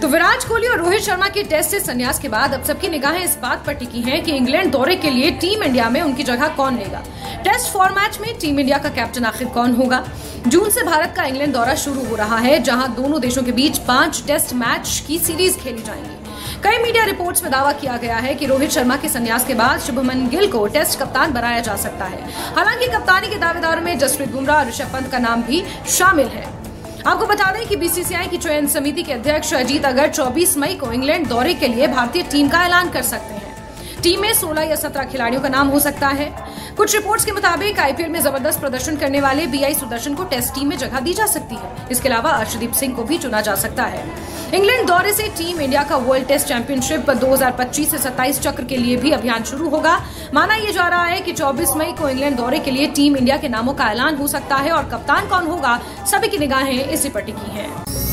तो विराट कोहली और रोहित शर्मा के टेस्ट से संन्यास के बाद अब सबकी निगाहें इस बात पर टिकी हैं कि इंग्लैंड दौरे के लिए टीम इंडिया में उनकी जगह कौन लेगा। टेस्ट फॉर्मेट में टीम इंडिया का कैप्टन आखिर कौन होगा। जून से भारत का इंग्लैंड दौरा शुरू हो रहा है, जहां दोनों देशों के बीच 5 टेस्ट मैच की सीरीज खेली जाएंगी। कई मीडिया रिपोर्ट्स में दावा किया गया है कि रोहित शर्मा के संन्यास के बाद शुभमन गिल को टेस्ट कप्तान बनाया जा सकता है। हालांकि कप्तानी के दावेदारों में जसप्रीत बुमराह और ऋषभ पंत का नाम भी शामिल है। आपको बता दें कि बीसीसीआई की चयन समिति के अध्यक्ष अजीत अगर 24 मई को इंग्लैंड दौरे के लिए भारतीय टीम का ऐलान कर सकते हैं। टीम में 16 या 17 खिलाड़ियों का नाम हो सकता है। कुछ रिपोर्ट्स के मुताबिक आईपीएल में जबरदस्त प्रदर्शन करने वाले बीआई सुदर्शन को टेस्ट टीम में जगह दी जा सकती है। इसके अलावा अर्शदीप सिंह को भी चुना जा सकता है। इंग्लैंड दौरे से टीम इंडिया का वर्ल्ड टेस्ट चैंपियनशिप 2025 से 27 चक्र के लिए भी अभियान शुरू होगा। माना यह जा रहा है कि 24 मई को इंग्लैंड दौरे के लिए टीम इंडिया के नामों का ऐलान हो सकता है और कप्तान कौन होगा, सभी की निगाहें इसी पर टिकी हैं।